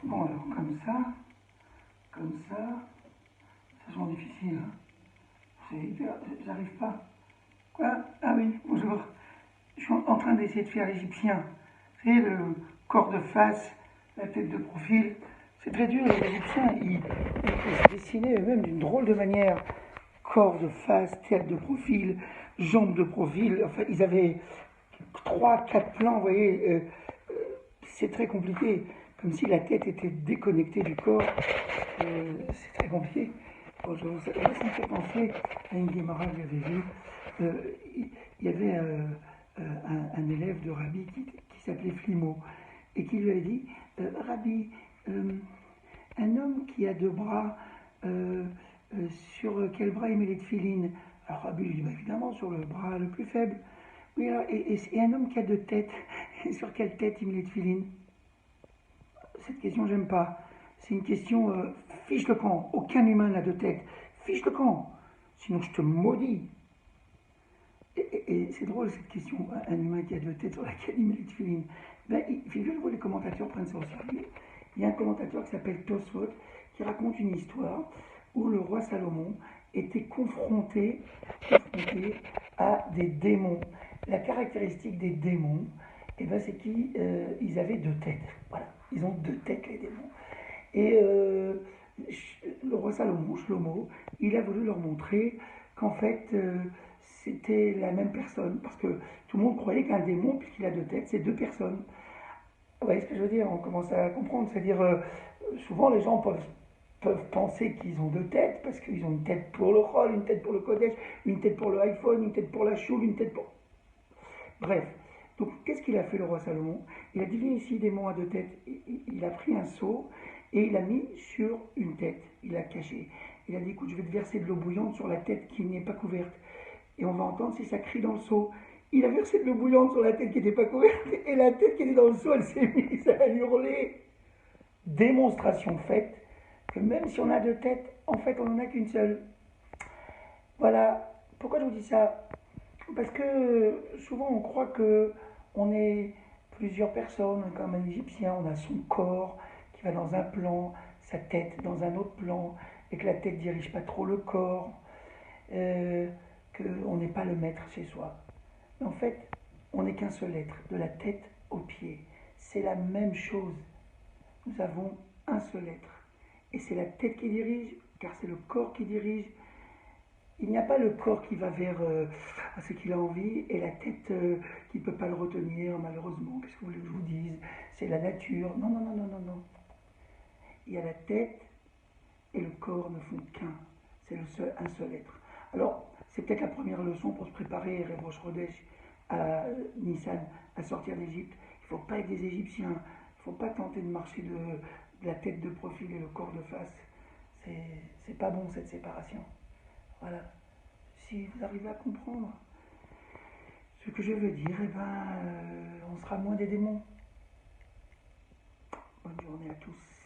Bon, alors, comme ça, c'est vraiment difficile. Hein. C'est hyper, j'arrive pas. Quoi? Ah oui, bonjour. Je suis en train d'essayer de faire l'égyptien. Vous savez, le corps de face, la tête de profil. C'est très dur, les Égyptiens, ils se dessinaient eux-mêmes d'une drôle de manière. Corps de face, tête de profil, jambes de profil. Enfin, ils avaient 3, 4 plans, vous voyez. C'est très compliqué. Comme si la tête était déconnectée du corps. C'est très compliqué. Bon, ça me fait penser à une Guémara que j'avais vue. Il y avait un élève de Rabbi qui s'appelait Flimo et qui lui avait dit Rabbi, un homme qui a 2 bras, sur quel bras il met les tefilines? Alors Rabbi lui dit bah, évidemment sur le bras le plus faible. Oui, alors, et un homme qui a 2 têtes, sur quelle tête il met les tefilines? Cette question, j'aime pas. C'est une question fiche le camp. Aucun humain n'a 2 têtes. Fiche le camp. Sinon, je te maudis. Et c'est drôle cette question. Un humain qui a 2 têtes sur laquelle il met les tefilines. Ben, figurez-vous que les commentateurs prennent ça au sérieux. Il y a un commentateur qui s'appelle Tosfot qui raconte une histoire où le roi Salomon était confronté à des démons. La caractéristique des démons, eh ben, c'est qu'ils avaient 2 têtes. Voilà, ils ont 2 têtes, les démons. Et le roi Salomon, Shlomo, il a voulu leur montrer qu'en fait, c'était la même personne. Parce que tout le monde croyait qu'un démon, puisqu'il a 2 têtes, c'est 2 personnes. Vous voyez ce que je veux dire? On commence à comprendre. C'est-à-dire, souvent, les gens peuvent penser qu'ils ont 2 têtes, parce qu'ils ont une tête pour le Chol, une tête pour le Kodesh, une tête pour le iPhone, une tête pour la choule, une tête pour... Bref. Donc, qu'est-ce qu'il a fait, le roi Salomon? Il a divisé ici des démons à 2 têtes. Il a pris un seau et il l'a mis sur une tête. Il l'a caché. Il a dit, écoute, je vais te verser de l'eau bouillante sur la tête qui n'est pas couverte. Et on va entendre si ça crie dans le seau. Il a versé de l'eau bouillante sur la tête qui n'était pas couverte. Et la tête qui était dans le seau, elle s'est mise à hurler. Démonstration faite que même si on a 2 têtes, en fait, on n'en a qu'une seule. Voilà. Pourquoi je vous dis ça? Parce que souvent, on croit que on est plusieurs personnes, comme un Égyptien, on a son corps qui va dans un plan, sa tête dans un autre plan, et que la tête dirige pas trop le corps, qu'on n'est pas le maître chez soi. Mais en fait, on n'est qu'un seul être, de la tête aux pieds. C'est la même chose. Nous avons un seul être. Et c'est la tête qui dirige, car c'est le corps qui dirige. Il n'y a pas le corps qui va vers ce qu'il a envie et la tête qui ne peut pas le retenir, malheureusement. Qu'est-ce que vous voulez que je vous dise? C'est la nature. Non, non, non, non, non, non. Il y a la tête et le corps ne font qu'un. C'est un seul être. Alors, c'est peut-être la première leçon pour se préparer, Rev Rosh Chodesh, à Nissan, à sortir d'Égypte. Il ne faut pas être des Égyptiens. Il ne faut pas tenter de marcher de la tête de profil et le corps de face. C'est pas bon, cette séparation. Voilà. Si vous arrivez à comprendre ce que je veux dire, eh ben, on sera moins des démons. Bonne journée à tous.